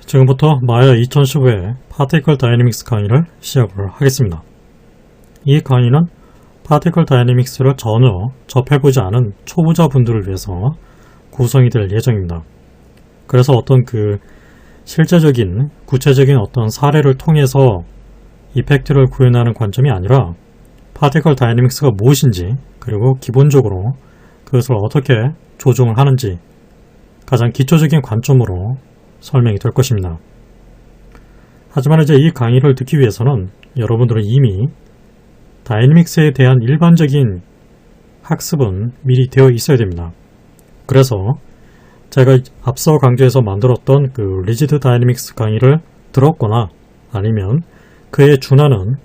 지금부터 마야 2015의 파티클 다이내믹스 강의를 시작을 하겠습니다. 이 강의는 파티클 다이내믹스를 전혀 접해보지 않은 초보자분들을 위해서 구성이 될 예정입니다. 그래서 어떤 실제적인 구체적인 어떤 사례를 통해서 이펙트를 구현하는 관점이 아니라 파티클 다이내믹스가 무엇인지, 그리고 기본적으로 그것을 어떻게 조종을 하는지 가장 기초적인 관점으로 설명이 될 것입니다. 하지만 이제 이 강의를 듣기 위해서는 여러분들은 이미 다이내믹스에 대한 일반적인 학습은 미리 되어 있어야 됩니다. 그래서 제가 앞서 강좌에서 만들었던 리지드 다이내믹스 강의를 들었거나 아니면 그에 준하는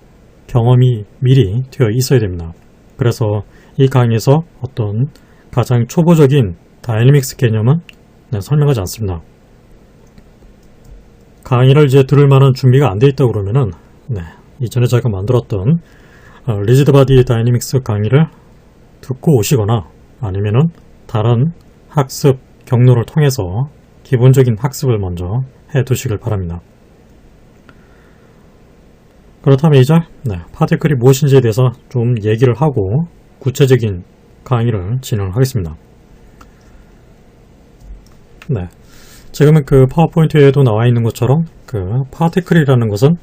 경험이 미리 되어 있어야 됩니다. 그래서 이 강의에서 어떤 가장 초보적인 다이내믹스 개념은 설명하지 않습니다. 강의를 이제 들을 만한 준비가 안 돼 있다 그러면은 이전에 제가 만들었던 리지드 바디 다이내믹스 강의를 듣고 오시거나 아니면은 다른 학습 경로를 통해서 기본적인 학습을 먼저 해 두시길 바랍니다. 그렇다면 이제 파티클이 무엇인지에 대해서 좀 얘기를 하고 구체적인 강의를 진행하겠습니다. 지금은 파워포인트에도 나와 있는 것처럼 파티클이라는 것은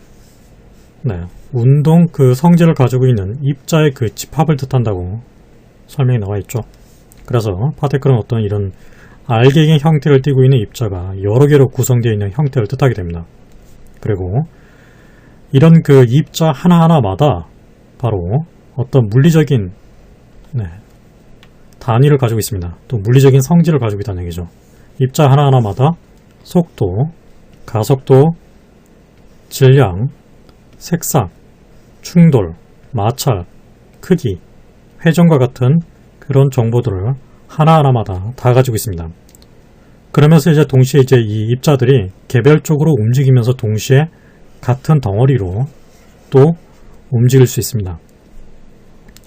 운동 성질을 가지고 있는 입자의 집합을 뜻한다고 설명이 나와 있죠. 그래서 파티클은 어떤 이런 알갱이 형태를 띠고 있는 입자가 여러 개로 구성되어 있는 형태를 뜻하게 됩니다. 그리고 이런 입자 하나하나마다 바로 어떤 물리적인 단위를 가지고 있습니다. 또 물리적인 성질을 가지고 있다는 얘기죠. 입자 하나하나마다 속도, 가속도, 질량, 색상, 충돌, 마찰, 크기, 회전과 같은 그런 정보들을 하나하나마다 다 가지고 있습니다. 그러면서 이제 동시에 이 입자들이 개별적으로 움직이면서 동시에 같은 덩어리로 또 움직일 수 있습니다.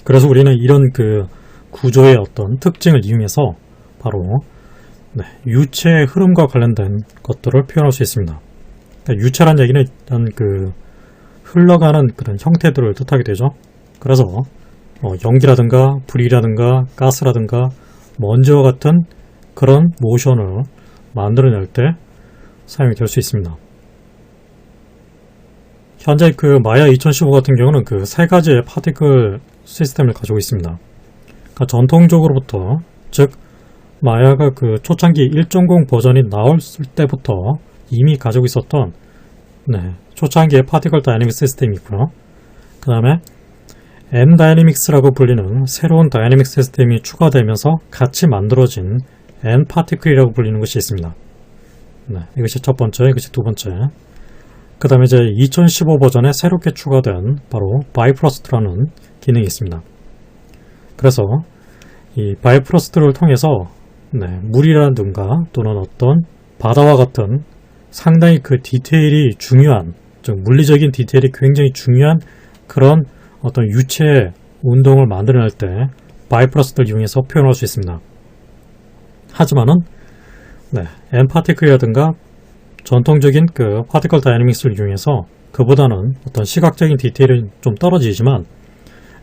그래서 우리는 이런 구조의 어떤 특징을 이용해서 바로 유체의 흐름과 관련된 것들을 표현할 수 있습니다. 그러니까 유체란 얘기는 일단 흘러가는 그런 형태들을 뜻하게 되죠. 그래서 연기라든가 불이라든가 가스라든가 먼지와 같은 그런 모션을 만들어낼 때 사용이 될 수 있습니다. 현재 마야 2015 같은 경우는 세 가지의 파티클 시스템을 가지고 있습니다. 그러니까 전통적으로부터, 즉 마야가 초창기 1.0 버전이 나왔을 때부터 이미 가지고 있었던 초창기의 파티클 다이내믹스 시스템이 있고요. 그 다음에 M 다이내믹스라고 불리는 새로운 다이내믹스 시스템이 추가되면서 같이 만들어진 N 파티클이라고 불리는 것이 있습니다. 이것이 첫 번째, 이것이 두 번째. 그 다음에 이제 2015 버전에 새롭게 추가된 바로 바이프러스트라는 기능이 있습니다. 그래서 이 바이프러스트를 통해서 물이라든가 또는 어떤 바다와 같은 상당히 디테일이 중요한, 즉 물리적인 디테일이 굉장히 중요한 그런 어떤 유체의 운동을 만들어낼 때 바이프러스트를 이용해서 표현할 수 있습니다. 하지만은 M 파티클이라든가 전통적인 파티클 다이내믹스를 이용해서 그보다는 어떤 시각적인 디테일은 좀 떨어지지만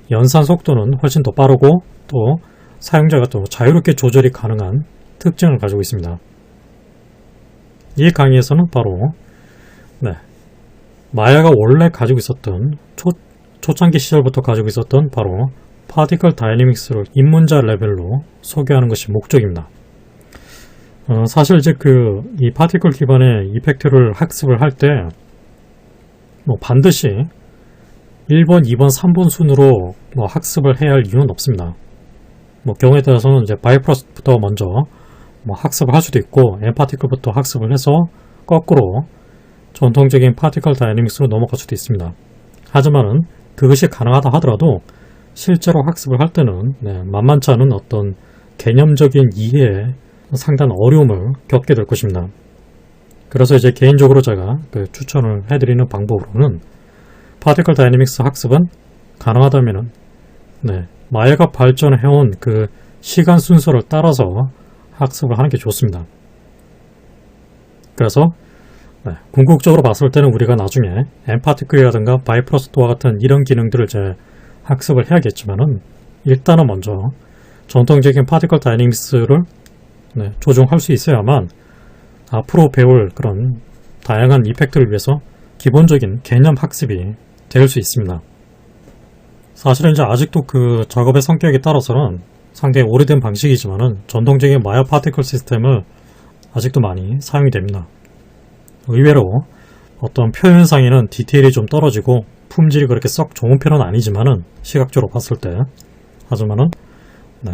연산 속도는 훨씬 더 빠르고 또 사용자가 또 자유롭게 조절이 가능한 특징을 가지고 있습니다. 이 강의에서는 바로 마야가 원래 가지고 있었던 초창기 시절부터 가지고 있었던 바로 파티클 다이내믹스를 입문자 레벨로 소개하는 것이 목적입니다. 사실 이제 이 파티클 기반의 이펙트를 학습을 할 때 반드시 1번, 2번, 3번 순으로 학습을 해야 할 이유는 없습니다. 경우에 따라서는 이제 바이프러스트부터 먼저 학습을 할 수도 있고 M 파티클부터 학습을 해서 거꾸로 전통적인 파티클 다이내믹스로 넘어갈 수도 있습니다. 하지만은 그것이 가능하다 하더라도 실제로 학습을 할 때는 만만치 않은 어떤 개념적인 이해에 상당한 어려움을 겪게 될 것입니다. 그래서 이제 개인적으로 제가 추천을 해드리는 방법으로는 파티클 다이내믹스 학습은 가능하다면은 마야가 발전해온 시간 순서를 따라서 학습을 하는 게 좋습니다. 그래서 궁극적으로 봤을 때는 우리가 나중에 엠파티클이라든가 바이프로스트와 같은 이런 기능들을 이제 학습을 해야겠지만은 일단은 먼저 전통적인 파티클 다이내믹스를 조종할 수 있어야만 앞으로 배울 그런 다양한 이펙트를 위해서 기본적인 개념 학습이 될 수 있습니다. 사실은 이제 아직도 그 작업의 성격에 따라서는 상당히 오래된 방식이지만은 전통적인 마야 파티클 시스템을 아직도 많이 사용이 됩니다. 의외로 어떤 표현상에는 디테일이 좀 떨어지고 품질이 그렇게 썩 좋은 편은 아니지만은 시각적으로 봤을 때 하지만은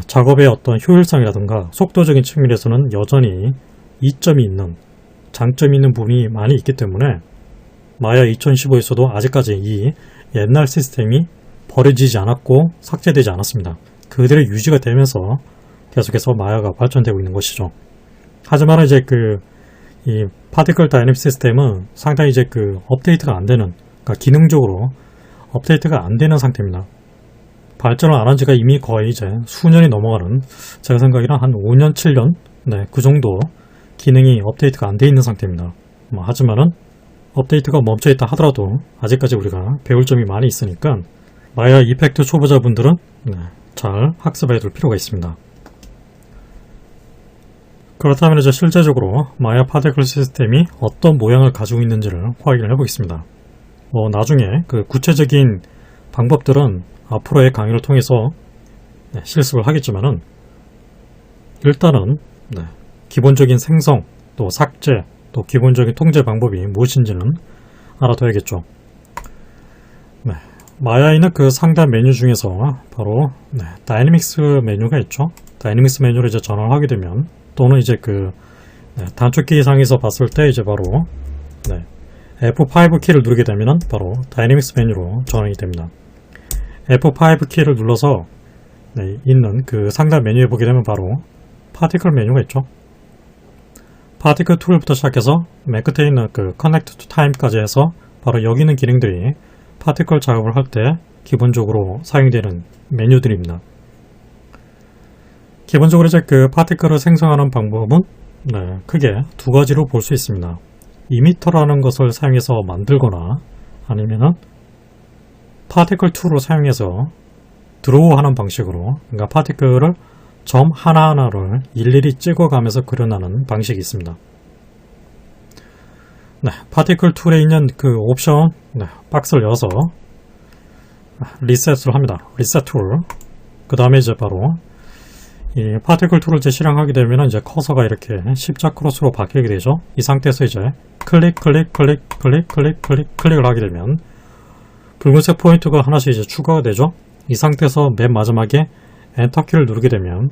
작업의 어떤 효율성이라든가 속도적인 측면에서는 여전히 이점이 있는 장점이 있는 부분이 많이 있기 때문에 마야 2015에서도 아직까지 이 옛날 시스템이 버려지지 않았고 삭제되지 않았습니다. 그대로 유지가 되면서 계속해서 마야가 발전되고 있는 것이죠. 하지만 이제 이 파티클 다이내믹 시스템은 상당히 이제 업데이트가 안 되는, 그러니까 기능적으로 업데이트가 안 되는 상태입니다. 발전을 안 한 지가 이미 거의 이제 수년이 넘어가는, 제가 생각이랑 한 5년, 7년? 그 정도 기능이 업데이트가 안 돼 있는 상태입니다. 하지만은 업데이트가 멈춰 있다 하더라도 아직까지 우리가 배울 점이 많이 있으니까 마야 이펙트 초보자분들은 잘 학습해야 될 필요가 있습니다. 그렇다면 이제 실제적으로 마야 파티클 시스템이 어떤 모양을 가지고 있는지를 확인을 해보겠습니다. 나중에 구체적인 방법들은 앞으로의 강의를 통해서 실습을 하겠지만은 일단은 기본적인 생성, 또 삭제, 또 기본적인 통제 방법이 무엇인지는 알아둬야겠죠. 마야에 있는 상단 메뉴 중에서 바로 다이내믹스 메뉴가 있죠. 다이내믹스 메뉴를 이제 전환을 하게 되면 또는 이제 단축키 상에서 봤을 때 이제 바로 F5 키를 누르게 되면은 바로 다이내믹스 메뉴로 전환이 됩니다. F5 키를 눌러서 있는 상단 메뉴에 보게 되면 바로 파티클 메뉴가 있죠. 파티클 툴부터 시작해서 맨 끝에 있는 Connect to Time까지 해서 바로 여기 있는 기능들이 파티클 작업을 할 때 기본적으로 사용되는 메뉴들입니다. 기본적으로 이제 파티클을 생성하는 방법은 크게 두 가지로 볼 수 있습니다. 이미터라는 것을 사용해서 만들거나 아니면은 파티클 툴을 사용해서 드로우하는 방식으로, 그러니까 파티클을 점 하나하나를 일일이 찍어가면서 그려나가는 방식이 있습니다. 파티클 툴에 있는 옵션 박스를 열어서 리셋을 합니다. 리셋 툴. 그 다음에 이제 바로 이 파티클 툴을 이제 실행하게 되면 이제 커서가 이렇게 십자 크로스로 바뀌게 되죠. 이 상태에서 이제 클릭을 하게 되면 붉은색 포인트가 하나씩 이제 추가가 되죠. 이 상태에서 맨 마지막에 엔터 키를 누르게 되면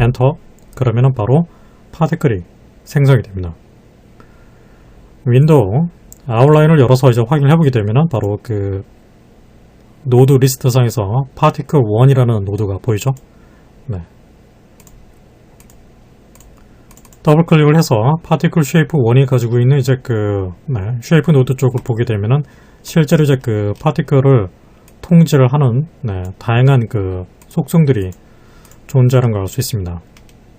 엔터, 그러면은 바로 파티클이 생성이 됩니다. 윈도우 아웃라인을 열어서 이제 확인을 해보게 되면은 바로 노드 리스트 상에서 파티클 1이라는 노드가 보이죠. 더블 클릭을 해서 파티클 쉐이프 1이 가지고 있는 이제 쉐이프 노드 쪽을 보게 되면은 실제로 이제 파티클을 통제를 하는 다양한 속성들이 존재하는 걸 알 수 있습니다.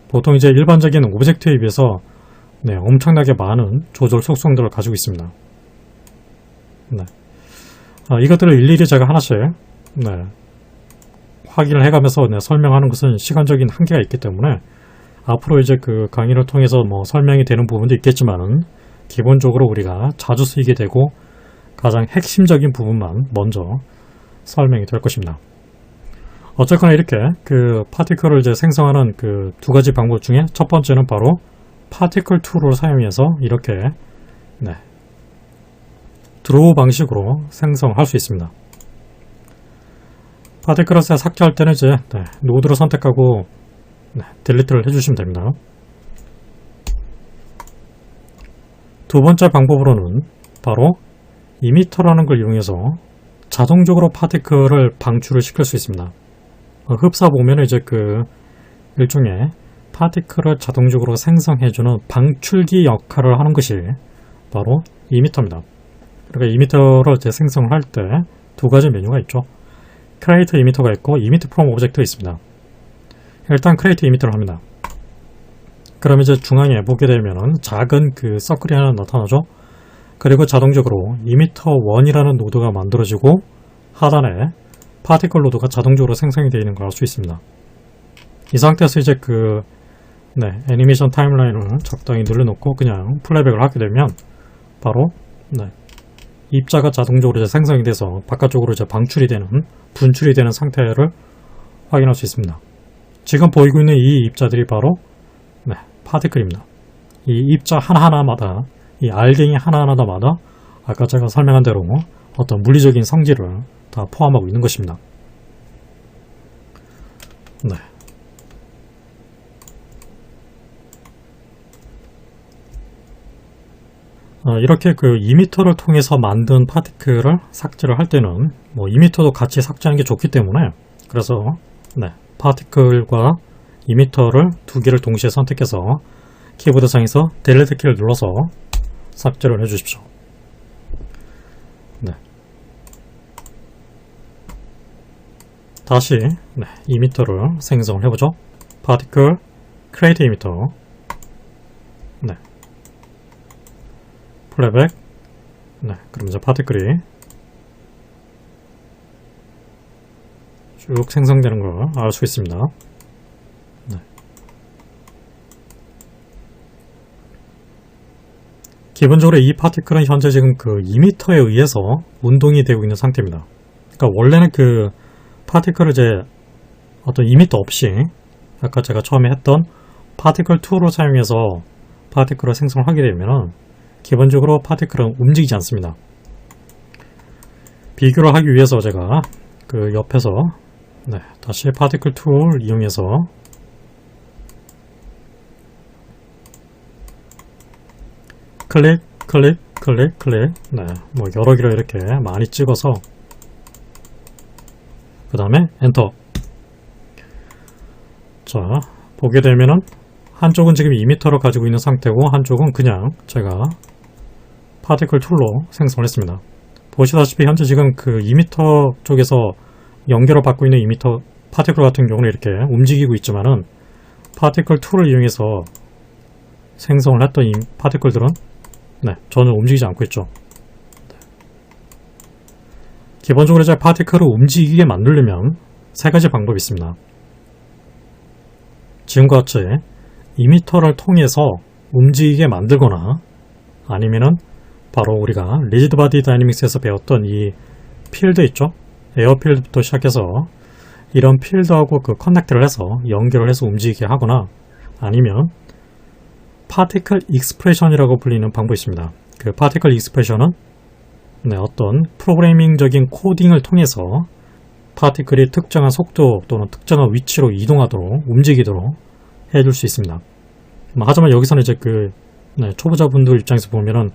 보통 이제 일반적인 오브젝트에 비해서 엄청나게 많은 조절 속성들을 가지고 있습니다. 이것들을 일일이 제가 하나씩 확인을 해가면서 설명하는 것은 시간적인 한계가 있기 때문에 앞으로 이제 강의를 통해서 설명이 되는 부분도 있겠지만은 기본적으로 우리가 자주 쓰이게 되고 가장 핵심적인 부분만 먼저 설명이 될 것입니다. 어쨌거나 이렇게 파티클을 이제 생성하는 두 가지 방법 중에 첫 번째는 바로 파티클 툴을 사용해서 이렇게 드로우 방식으로 생성할 수 있습니다. 파티클을 삭제할 때는 이제 노드를 선택하고 딜리트를 해주시면 됩니다. 두 번째 방법으로는 바로 이미터라는 걸 이용해서 자동적으로 파티클을 방출을 시킬 수 있습니다. 흡사 보면 이제 일종의 파티클을 자동적으로 생성해주는 방출기 역할을 하는 것이 바로 이미터입니다. 그러니까 이미터를 이제 생성을 할 때 두 가지 메뉴가 있죠. 크리에이트 이미터가 있고 이미트 프롬 오브젝트가 있습니다. 일단 크리에이트 이미터를 합니다. 그럼 이제 중앙에 보게 되면은 작은 서클이 하나 나타나죠. 그리고 자동적으로 이미터1이라는 노드가 만들어지고 하단에 파티클 노드가 자동적으로 생성이 되어 있는 걸 알 수 있습니다. 이 상태에서 이제 애니메이션 타임라인을 적당히 늘려놓고 그냥 플레이백을 하게 되면 바로 입자가 자동적으로 이제 생성이 돼서 바깥쪽으로 이제 분출이 되는 상태를 확인할 수 있습니다. 지금 보이고 있는 이 입자들이 바로 파티클입니다. 이 입자 하나하나마다, 이 알갱이 하나하나마다 아까 제가 설명한 대로 어떤 물리적인 성질을 다 포함하고 있는 것입니다. 이렇게 그 이미터를 통해서 만든 파티클을 삭제를 할 때는 이미터도 같이 삭제하는 게 좋기 때문에, 그래서 파티클과 이미터를 두 개를 동시에 선택해서 키보드상에서 델리트 키를 눌러서 삭제를 해주십시오. 다시 이미터를 생성을 해보죠. 파티클 크리에이트 이미터, 플레이백. 그럼 이제 파티클이 쭉 생성되는 걸 알 수 있습니다. 기본적으로 이 파티클은 현재 지금 그 이미터에 의해서 운동이 되고 있는 상태입니다. 그러니까 원래는 그 파티클을 이제 어떤 이미터 없이 아까 제가 처음에 했던 파티클 툴을 사용해서 파티클을 생성을 하게 되면 기본적으로 파티클은 움직이지 않습니다. 비교를 하기 위해서 제가 그 옆에서 다시 파티클 툴을 이용해서 클릭, 클릭, 클릭, 클릭. 여러 개를 이렇게 많이 찍어서 그 다음에 엔터. 자, 보게 되면은 한쪽은 지금 이미터를 가지고 있는 상태고 한쪽은 그냥 제가 파티클 툴로 생성을 했습니다. 보시다시피 현재 지금 그 이미터 쪽에서 연결을 받고 있는 이미터 파티클 같은 경우는 이렇게 움직이고 있지만은 파티클 툴을 이용해서 생성을 했던 이 파티클들은 전혀 움직이지 않고 있죠. 기본적으로 이제 파티클을 움직이게 만들려면 세 가지 방법이 있습니다. 지금과 같이 이미터를 통해서 움직이게 만들거나 아니면은 바로 우리가 리지드 바디 다이내믹스에서 배웠던 이 필드 있죠? 에어 필드부터 시작해서 이런 필드하고 그 커넥트를 해서 연결을 해서 움직이게 하거나 아니면 파티클 익스프레션이라고 불리는 방법이 있습니다. 그 파티클 익스프레션은 어떤 프로그래밍적인 코딩을 통해서 파티클이 특정한 속도 또는 특정한 위치로 이동하도록 움직이도록 해줄 수 있습니다. 하지만 여기서는 이제 그 초보자분들 입장에서 보면은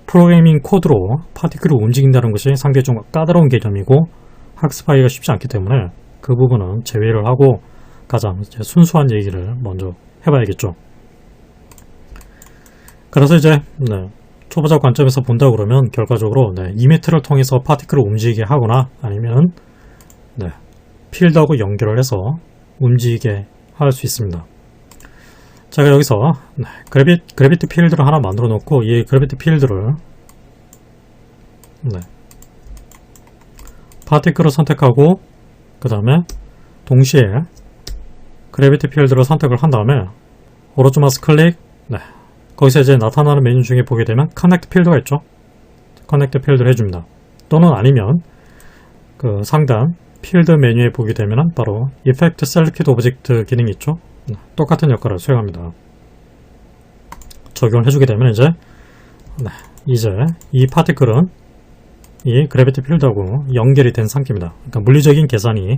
프로그래밍 코드로 파티클을 움직인다는 것이 상당히 좀 까다로운 개념이고 학습하기가 쉽지 않기 때문에 그 부분은 제외를 하고 가장 이제 순수한 얘기를 먼저 해봐야겠죠. 그래서 이제 초보자 관점에서 본다 그러면 결과적으로 이미터를 통해서 파티클을 움직이게 하거나 아니면 필드하고 연결을 해서 움직이게 할 수 있습니다. 제가 여기서 그래비티 필드를 하나 만들어 놓고 이 그래비티 필드를 파티클을 선택하고 그 다음에 동시에 그래비티 필드를 선택을 한 다음에 오른쪽 마우스 클릭. 거기서 이제 나타나는 메뉴 중에 보게 되면 커넥트 필드가 있죠. 커넥트 필드를 해줍니다. 또는 아니면 그 상단 필드 메뉴에 보게 되면 바로 Effect Selected Object 기능이 있죠. 똑같은 역할을 수행합니다. 적용을 해주게 되면 이제 이 파티클은 이 그래비티 필드하고 연결이 된 상태입니다. 그러니까 물리적인 계산이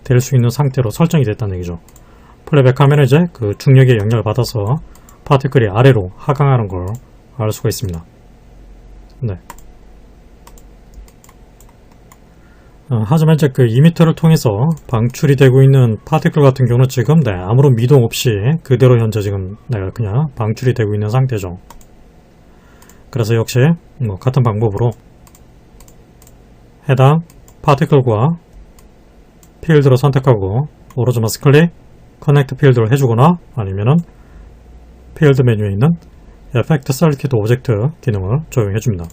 될 수 있는 상태로 설정이 됐다는 얘기죠. 플레이백하면 이제 그 중력에 영향을 받아서 파티클이 아래로 하강하는 걸 알 수가 있습니다. 하지만 이제 그 이미터를 통해서 방출이 되고 있는 파티클 같은 경우는 지금 아무런 미동 없이 그대로 현재 지금 내가 그냥 방출이 되고 있는 상태죠. 그래서 역시 같은 방법으로 해당 파티클과 필드를 선택하고 오른쪽 마우스 클릭 커넥트 필드를 해주거나 아니면은 필드 메뉴에 있는 Effect Selected Object 기능을 적용해줍니다.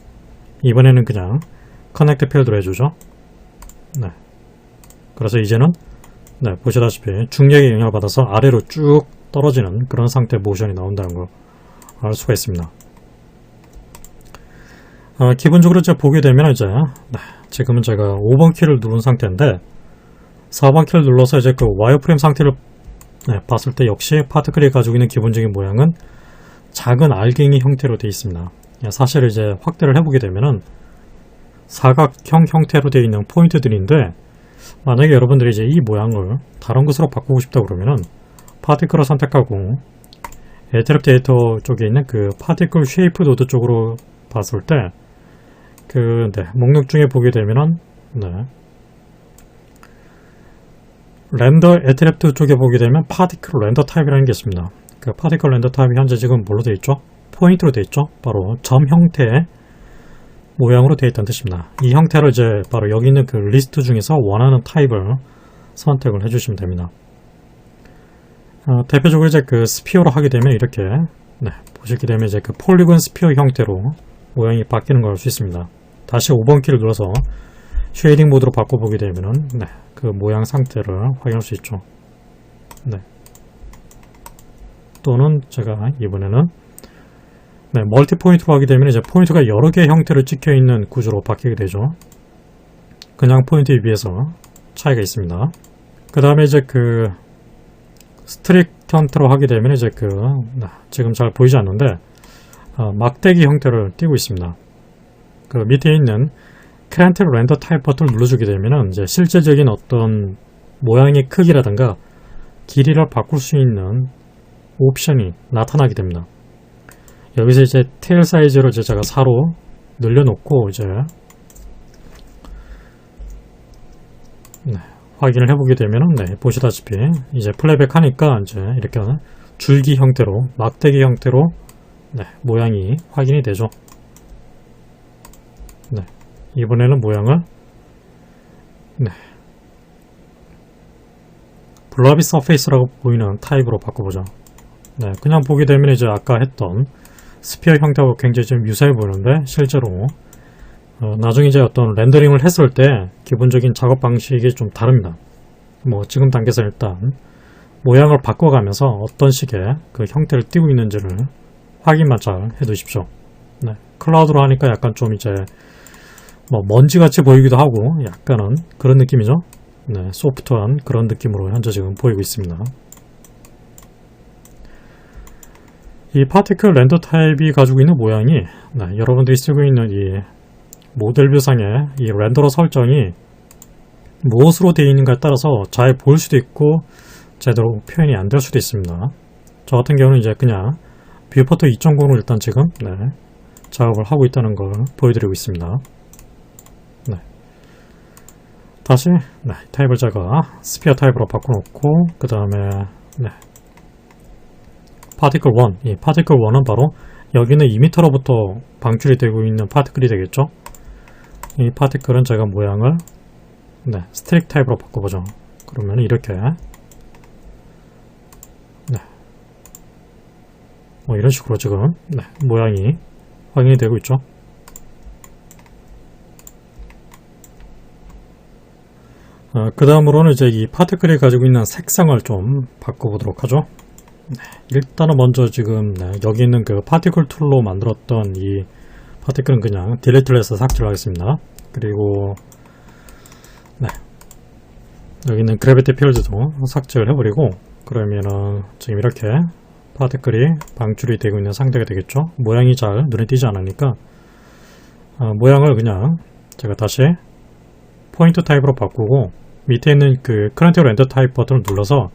이번에는 그냥 Connect 필드로 해주죠. 네. 그래서 이제는 네, 보시다시피 중력에 영향을 받아서 아래로 쭉 떨어지는 그런 상태의 모션이 나온다는 걸 알 수가 있습니다. 기본적으로 이제 보게 되면 이제 네, 지금은 제가 5번 키를 누른 상태인데 4번 키를 눌러서 이제 그 와이어프레임 상태를 네, 봤을 때 역시 파티클이 가지고 있는 기본적인 모양은 작은 알갱이 형태로 되어 있습니다. 사실 이제 확대를 해보게 되면은 사각형 형태로 되어 있는 포인트들인데 만약에 여러분들이 이제 이 모양을 다른 것으로 바꾸고 싶다 그러면은 파티클을 선택하고 애트랩 데이터 쪽에 있는 그 파티클 쉐이프 노드 쪽으로 봤을 때 네, 목록 중에 보게 되면은 네, 렌더 애트랩트 쪽에 보게 되면 파티클 렌더 타입이라는 게 있습니다. 그 파티클 렌더 타입이 현재 지금 뭘로 되어 있죠? 포인트로 되어 있죠? 바로 점 형태의 모양으로 되어 있다는 뜻입니다. 이 형태를 이제 바로 여기 있는 그 리스트 중에서 원하는 타입을 선택을 해주시면 됩니다. 대표적으로 이제 그 스피어로 하게 되면 이렇게 네, 보시게 되면 이제 그 폴리곤 스피어 형태로 모양이 바뀌는 걸 알 수 있습니다. 다시 5번 키를 눌러서 쉐이딩 모드로 바꿔보게 되면은 네, 그 모양 상태를 확인할 수 있죠. 네. 또는 제가 이번에는 네, 멀티 포인트로 하게 되면 이제 포인트가 여러 개의 형태를 찍혀 있는 구조로 바뀌게 되죠. 그냥 포인트에 비해서 차이가 있습니다. 그 다음에 이제 그 스트릭 형태로 하게 되면 이제 그 지금 잘 보이지 않는데 막대기 형태를 띄고 있습니다. 그 밑에 있는 크랜트 렌더 타입 버튼을 눌러주게 되면은 이제 실제적인 어떤 모양의 크기라든가 길이를 바꿀 수 있는 옵션이 나타나게 됩니다. 여기서 이제 테일 사이즈를 이제 제가 4로 늘려놓고 이제 네, 확인을 해보게 되면은 네, 보시다시피 이제 플레이백 하니까 이제 이렇게 줄기 형태로 막대기 형태로 네, 모양이 확인이 되죠. 네, 이번에는 모양을 네, 블러비 서페이스라고 보이는 타입으로 바꿔보죠. 네, 그냥 보게 되면 이제 아까 했던 스피어 형태하고 굉장히 좀 유사해 보이는데 실제로 나중에 이제 어떤 렌더링을 했을 때 기본적인 작업 방식이 좀 다릅니다. 뭐 지금 단계에서 일단 모양을 바꿔가면서 어떤 식의 그 형태를 띄고 있는지를 확인만 잘 해두십시오. 네, 클라우드로 하니까 약간 좀 이제 뭐 먼지같이 보이기도 하고 약간은 그런 느낌이죠. 네, 소프트한 그런 느낌으로 현재 지금 보이고 있습니다. 이 파티클 렌더 타입이 가지고 있는 모양이 네, 여러분들이 쓰고 있는 이 모델뷰상의 이 렌더러 설정이 무엇으로 되어 있는가에 따라서 잘 보일 수도 있고 제대로 표현이 안 될 수도 있습니다. 저 같은 경우는 이제 그냥 뷰포트 2.0으로 일단 지금 네, 작업을 하고 있다는 걸 보여드리고 있습니다. 네. 다시 네, 타입을 제가 스피어 타입으로 바꿔놓고 그 다음에 네, 파티클 1, 이 파티클 1은 바로 여기는 2m로부터 방출이 되고 있는 파티클이 되겠죠. 이 파티클은 제가 모양을 네, 스트릭 타입으로 바꿔보죠. 그러면 이렇게 네, 뭐 이런 식으로 지금 네, 모양이 확인이 되고 있죠. 그 다음으로는 이제 이 파티클이 가지고 있는 색상을 좀 바꿔보도록 하죠. 네, 일단은 먼저 지금 네, 여기 있는 그 파티클 툴로 만들었던 이 파티클은 그냥 딜리트를 해서 삭제를 하겠습니다. 그리고 네, 여기 있는 그래비티 필드도 삭제를 해버리고 그러면은 지금 이렇게 파티클이 방출이 되고 있는 상태가 되겠죠. 모양이 잘 눈에 띄지 않으니까 모양을 그냥 제가 다시 포인트 타입으로 바꾸고 밑에 있는 그 크런트 렌더 타입 버튼을 눌러서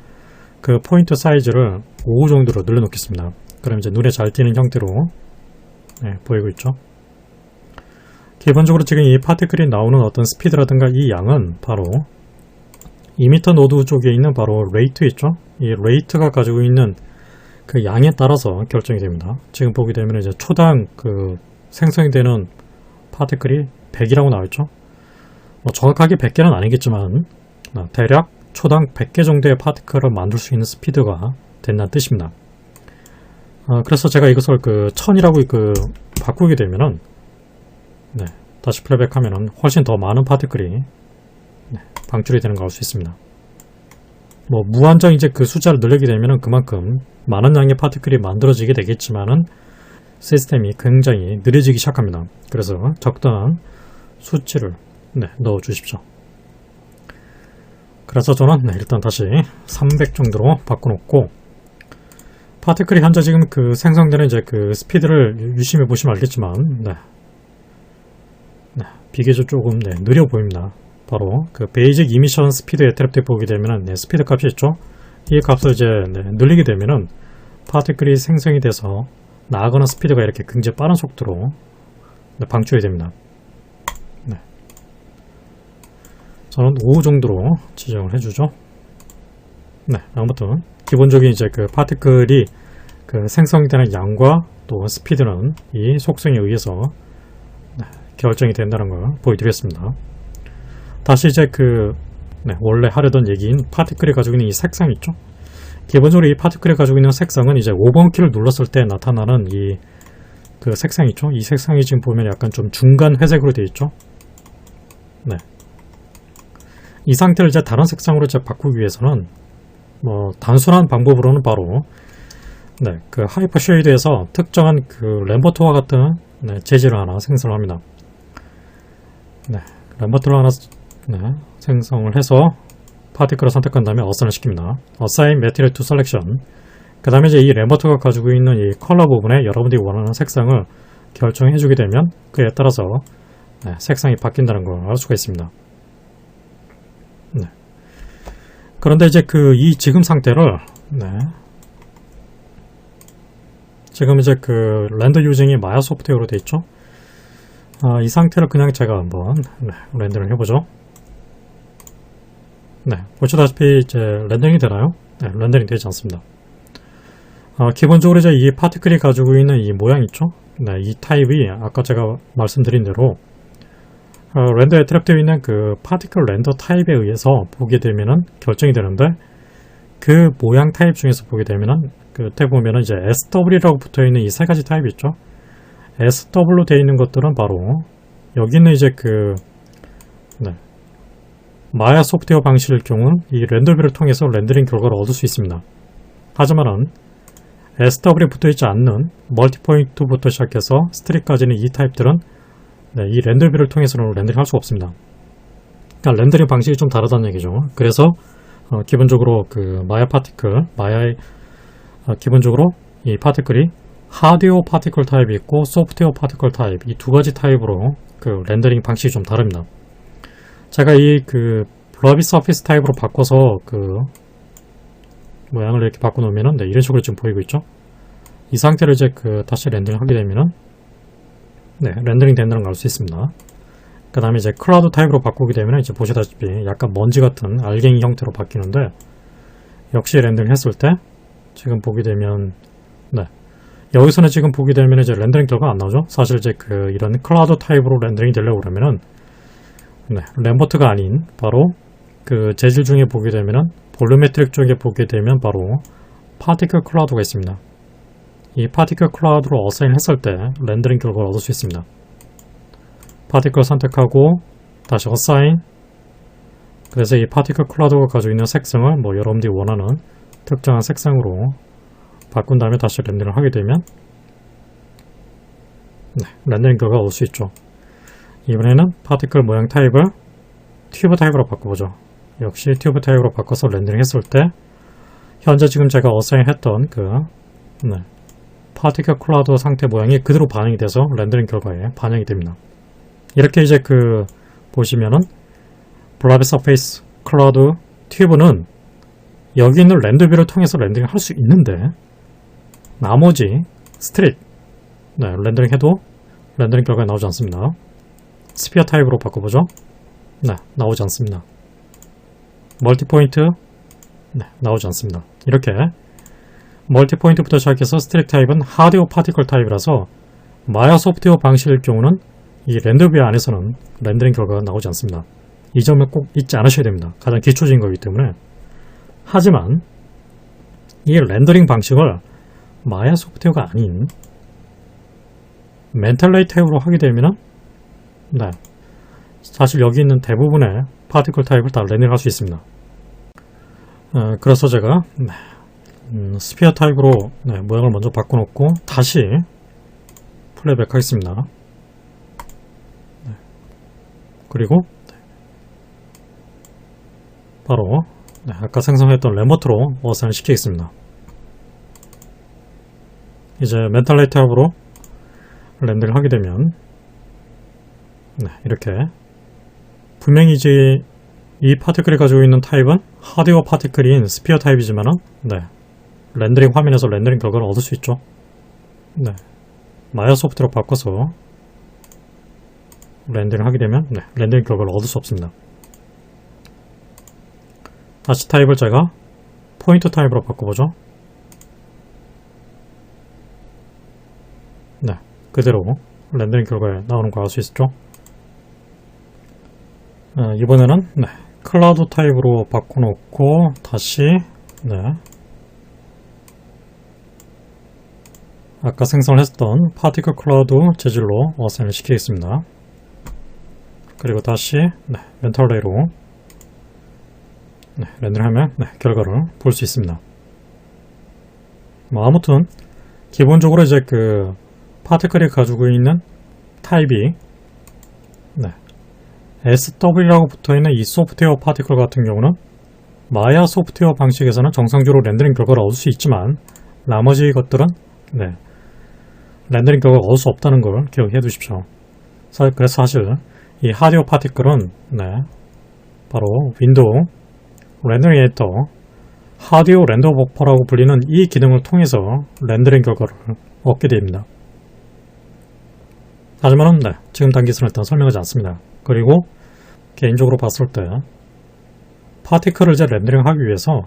그 포인트 사이즈를 5 정도로 늘려놓겠습니다. 그럼 이제 눈에 잘 띄는 형태로 네, 보이고 있죠. 기본적으로 지금 이 파티클이 나오는 어떤 스피드라든가 이 양은 바로 2m 노드 쪽에 있는 바로 레이트 있죠. 이 레이트가 가지고 있는 그 양에 따라서 결정이 됩니다. 지금 보게 되면 이제 초당 그 생성이 되는 파티클이 100이라고 나와있죠. 뭐 정확하게 100개는 아니겠지만 대략 초당 100개 정도의 파티클을 만들 수 있는 스피드가 된다는 뜻입니다. 그래서 제가 이것을 1000이라고 바꾸게 되면은, 네, 다시 플레이백 하면은 훨씬 더 많은 파티클이, 네, 방출이 되는 걸 알 수 있습니다. 무한정 이제 숫자를 늘리게 되면은 그만큼 많은 양의 파티클이 만들어지게 되겠지만은 시스템이 굉장히 느려지기 시작합니다. 그래서 적당한 수치를, 네, 넣어 주십시오. 그래서 저는, 네, 일단 다시 300 정도로 바꿔놓고, 파티클이 현재 지금 생성되는 이제 스피드를 유심히 보시면 알겠지만, 네, 비교적 조금, 네, 느려 보입니다. 바로 베이직 이미션 스피드의 트랩 보게 되면은, 네, 스피드 값이 있죠. 이 값을 이제, 네, 늘리게 되면은 파티클이 생성이 돼서 나아가는 스피드가 이렇게 굉장히 빠른 속도로, 네, 방출이 됩니다. 네. 저는 5 정도로 지정을 해주죠. 네, 아무튼 기본적인 이제 파티클이 생성되는 양과 또 스피드는 이 속성에 의해서, 네, 결정이 된다는 걸 보여드리겠습니다. 다시 이제 네, 원래 하려던 얘기인 파티클이 가지고 있는 이 색상 있죠? 기본적으로 이 파티클이 가지고 있는 색상은 이제 5번 키를 눌렀을 때 나타나는 이 색상 있죠? 이 색상이 지금 보면 약간 좀 중간 회색으로 되어 있죠? 네. 이 상태를 이제 다른 색상으로 이제 바꾸기 위해서는 단순한 방법으로는 바로, 네, 하이퍼 쉐이드에서 특정한 램버트와 같은, 네, 재질을 하나 생성을 합니다. 네, 램버트를 하나, 네, 생성을 해서 파티클을 선택한 다음에 어사인을 시킵니다. Assign Material to Selection. 그 다음에 이제 이 램버트가 가지고 있는 이 컬러 부분에 여러분들이 원하는 색상을 결정해 주게 되면 그에 따라서, 네, 색상이 바뀐다는 걸 알 수가 있습니다. 네. 그런데 이제 이 지금 상태를, 네, 지금 이제 렌더 유징이 마야 소프트웨어로 되어 있죠. 이 상태를 그냥 제가 한번, 네, 렌더링을 해보죠. 네, 보시다시피 이제 렌더링이 되나요? 네, 렌더링 되지 않습니다. 기본적으로 이제 이 파티클이 가지고 있는 이 모양 있죠? 네, 이 타입이 아까 제가 말씀드린 대로 렌더에 트랩되어 있는 파티클 렌더 타입에 의해서 보게 되면은 결정이 되는데, 모양 타입 중에서 보게 되면은 끝에 보면은 이제 SW라고 붙어 있는 이 세 가지 타입이 있죠. SW로 되어 있는 것들은 바로 여기 있는 이제 네, 마야 소프트웨어 방식일 경우는 이 렌더뷰를 통해서 렌더링 결과를 얻을 수 있습니다. 하지만은 SW에 붙어 있지 않는 멀티포인트부터 시작해서 스트릭까지는 이 타입들은, 네, 이 렌더뷰를 통해서는 렌더링 할 수가 없습니다. 그러니까 렌더링 방식이 좀 다르다는 얘기죠. 그래서 기본적으로 마야 파티클, 기본적으로 이 파티클이 하드웨어 파티클 타입이 있고 소프트웨어 파티클 타입, 이 두 가지 타입으로 렌더링 방식이 좀 다릅니다. 제가 이 블러비 서피스 타입으로 바꿔서 모양을 이렇게 바꿔놓으면은, 네, 이런 식으로 지금 보이고 있죠. 이 상태를 이제 다시 렌더링 하게 되면은, 네, 렌더링 된다는 걸 알 수 있습니다. 그 다음에 이제 클라우드 타입으로 바꾸게 되면 이제 보시다시피 약간 먼지 같은 알갱이 형태로 바뀌는데, 역시 렌더링 했을 때 지금 보게 되면, 네, 여기서는 지금 보게 되면 이제 렌더링 결과가 안 나오죠. 사실 이제 이런 클라우드 타입으로 렌더링이 되려고 그러면은, 네, 램버트가 아닌 바로 재질 중에 보게 되면은 볼루메트릭 쪽에 보게 되면 바로 파티클 클라우드가 있습니다. 이 파티클 클라우드로 어사인 했을 때 렌더링 결과를 얻을 수 있습니다. 파티클 선택하고 다시 어사인. 그래서 이 파티클 클라우드가 가지고 있는 색상을 여러분들이 원하는 특정한 색상으로 바꾼 다음에 다시 렌더링을 하게 되면, 네, 렌더링 결과가 얻을 수 있죠. 이번에는 파티클 모양 타입을 튜브 타입으로 바꿔보죠. 역시 튜브 타입으로 바꿔서 렌더링 했을 때 현재 지금 제가 어사인 했던 네, 파티클 클라우드 상태 모양이 그대로 반영이 돼서 렌더링 결과에 반영이 됩니다. 이렇게 이제 보시면은 블러비 서페이스 클라우드 튜브는 여기 있는 렌더뷰를 통해서 렌더링 할 수 있는데, 나머지 스트릭, 네, 렌더링 해도 렌더링 결과가 나오지 않습니다. 스피어 타입으로 바꿔보죠. 네, 나오지 않습니다. 멀티포인트, 네, 나오지 않습니다. 이렇게 멀티포인트부터 시작해서 스트릭 타입은 하드웨어 파티클 타입이라서 마야 소프트웨어 방식일 경우는 이 렌더뷰 안에서는 렌더링 결과가 나오지 않습니다. 이 점을 꼭 잊지 않으셔야 됩니다. 가장 기초적인 거기 때문에. 하지만 이 렌더링 방식을 마야 소프트웨어가 아닌 멘탈레이 타입으로 하게 되면은 네, 사실 여기 있는 대부분의 파티클 타입을 다 렌더링할 수 있습니다. 그래서 제가 스피어 타입으로 모양을 먼저 바꿔놓고 다시 플레이백 하겠습니다. 그리고 바로 아까 생성했던 램버트로 어사인을 시키겠습니다. 이제 멘탈레이 타입으로 렌더링을 하게 되면 이렇게 분명히 이제 이 파티클이 가지고 있는 타입은 하드웨어 파티클인 스피어 타입이지만은 렌더링 화면에서 렌더링 결과를 얻을 수 있죠. 마야 소프트로 바꿔서 렌더링 하게 되면 렌더링 결과를 얻을 수 없습니다. 다시 타입을 제가 포인터 타입으로 바꿔보죠. 그대로 렌더링 결과에 나오는 거 알 수 있죠. 이번에는 클라우드 타입으로 바꿔놓고 다시 아까 생성을 했던 파티클 클라우드 재질로 어사인을 시키겠습니다. 그리고 다시 멘탈레이로 렌더링하면 결과를 볼 수 있습니다. 아무튼 기본적으로 이제 그 파티클이 가지고 있는 타입이 SW라고 붙어있는 이 소프트웨어 파티클 같은 경우는 마야 소프트웨어 방식에서는 정상적으로 렌더링 결과를 얻을 수 있지만 나머지 것들은 렌더링 결과를 얻을 수 없다는 걸 기억해 두십시오. 그래서 사실 이 하드웨어 파티클은 바로 윈도우 렌더링 에디터 하드웨어 렌더 버퍼라고 불리는 이 기능을 통해서 렌더링 결과를 얻게 됩니다. 하지만은 지금 단계에서는 일단 설명하지 않습니다. 그리고 개인적으로 봤을 때 파티클을 이제 렌더링하기 위해서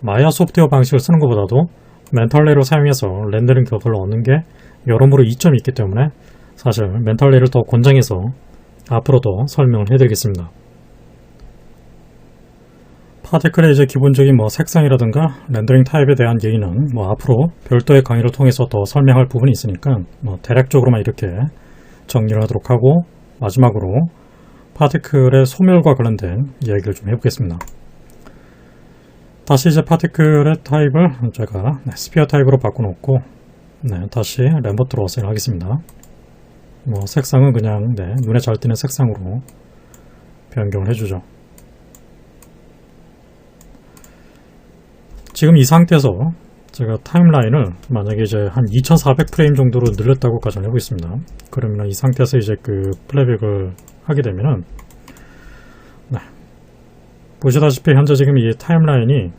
마야 소프트웨어 방식을 쓰는 것보다도 멘탈레이를 사용해서 렌더링 결과를 얻는 게 여러모로 이점이 있기 때문에 사실 멘탈레이를 더 권장해서 앞으로도 설명을 해드리겠습니다. 파티클의 이제 기본적인 색상이라든가 렌더링 타입에 대한 얘기는 앞으로 별도의 강의를 통해서 더 설명할 부분이 있으니까 대략적으로만 이렇게 정리를 하도록 하고 마지막으로 파티클의 소멸과 관련된 이야기를 좀 해보겠습니다. 다시 이제 파티클의 타입을 제가 스피어 타입으로 바꿔놓고 다시 램버트로 어사인을 하겠습니다. 색상은 그냥 눈에 잘 띄는 색상으로 변경을 해주죠. 지금 이 상태에서 제가 타임라인을 만약에 이제 한 2400프레임 정도로 늘렸다고 가정해 보겠습니다. 그러면 이 상태에서 이제 그 플레이백을 하게 되면은 보시다시피 현재 지금 이 타임라인이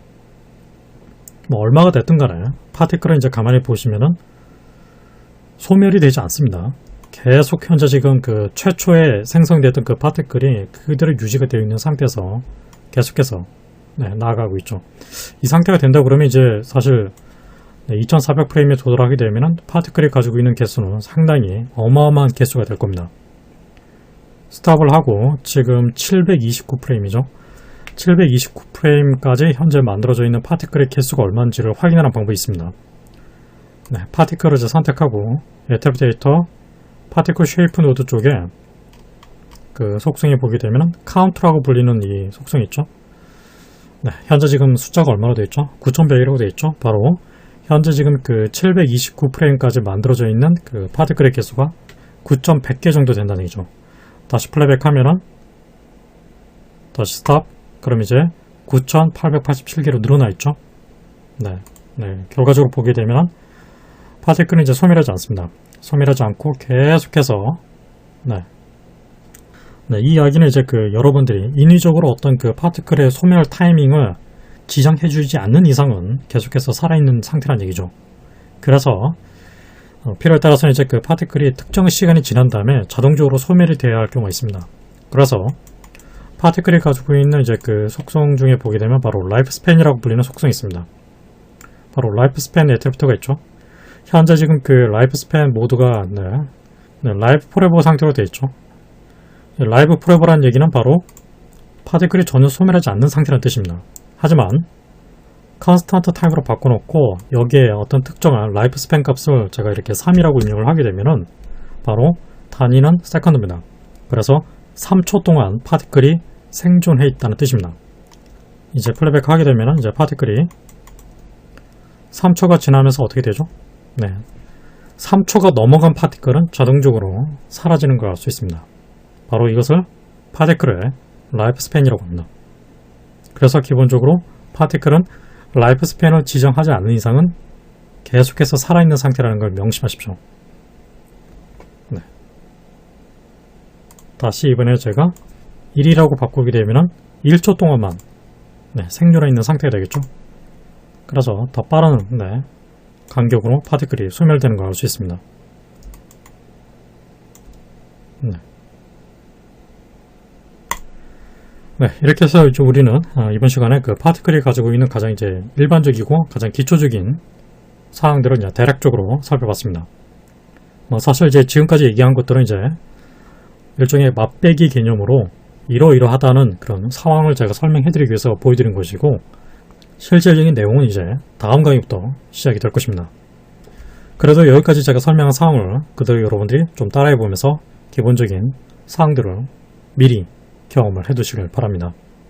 얼마가 됐든 간에 파티클은 이제 가만히 보시면은 소멸이 되지 않습니다. 계속 현재 지금 그 최초에 생성됐던 그 파티클이 그대로 유지가 되어 있는 상태에서 계속해서 나아가고 있죠. 이 상태가 된다 그러면 이제 사실 2400프레임에 도달하게 되면 파티클이 가지고 있는 개수는 상당히 어마어마한 개수가 될 겁니다. 스탑을 하고 지금 729프레임이죠. 729프레임까지 현재 만들어져 있는 파티클의 개수가 얼마인지를 확인하는 방법이 있습니다. 파티클을 이제 선택하고 애터비데이터 파티클 쉐이프 노드 쪽에 그 속성이 보게 되면 카운트라고 불리는 이 속성이 있죠. 현재 지금 숫자가 얼마로 되어 있죠? 9100이라고 되어 있죠. 바로 현재 지금 그 729프레임까지 만들어져 있는 그 파티클의 개수가 9100개 정도 된다는 얘기죠. 다시 플레이백 하면은 다시 스탑. 그럼 이제 9887개로 늘어나 있죠. 결과적으로 보게 되면 파티클은 이제 소멸하지 않습니다. 소멸하지 않고 계속해서 이 이야기는 이제 그 여러분들이 인위적으로 어떤 그 파티클의 소멸 타이밍을 지정해주지 않는 이상은 계속해서 살아있는 상태란 얘기죠. 그래서 필요에 따라서는 이제 그 파티클이 특정 시간이 지난 다음에 자동적으로 소멸이 되어야 할 경우가 있습니다. 그래서 파티클이 가지고 있는 이제 그 속성 중에 보게 되면 바로 라이프 스팬이라고 불리는 속성이 있습니다. 바로 라이프 스팬 애트리뷰트가 있죠. 현재 지금 그 라이프 스팬 모드가 라이프 포레버 상태로 되어 있죠. 라이브 포레버라는 얘기는 바로 파티클이 전혀 소멸하지 않는 상태라는 뜻입니다. 하지만 컨스턴트 타입으로 바꿔놓고 여기에 어떤 특정한 라이프 스팬 값을 제가 이렇게 3이라고 입력을 하게 되면은 바로 단위는 세컨드입니다. 그래서 3초 동안 파티클이 생존해 있다는 뜻입니다. 이제 플레이백 하게 되면은 이제 파티클이 3초가 지나면서 어떻게 되죠? 네, 3초가 넘어간 파티클은 자동적으로 사라지는 걸 알 수 있습니다. 바로 이것을 파티클의 라이프 스팬이라고 합니다. 그래서 기본적으로 파티클은 라이프 스팬을 지정하지 않는 이상은 계속해서 살아있는 상태라는 걸 명심하십시오. 네. 다시 이번에 제가 1이라고 바꾸게 되면 1초 동안만 생존해 있는 상태가 되겠죠. 그래서 더 빠른 간격으로 파티클이 소멸되는 걸 알 수 있습니다. 이렇게 해서 이제 우리는 이번 시간에 그 파티클이 가지고 있는 가장 이제 일반적이고 가장 기초적인 사항들을 이제 대략적으로 살펴봤습니다. 사실 이제 지금까지 얘기한 것들은 이제 일종의 맛배기 개념으로 이러이러하다는 그런 상황을 제가 설명해드리기 위해서 보여드린 것이고, 실질적인 내용은 이제 다음 강의부터 시작이 될 것입니다. 그래도 여기까지 제가 설명한 사항을 그대로 여러분들이 좀 따라해보면서 기본적인 사항들을 미리 경험을 해두시길 바랍니다.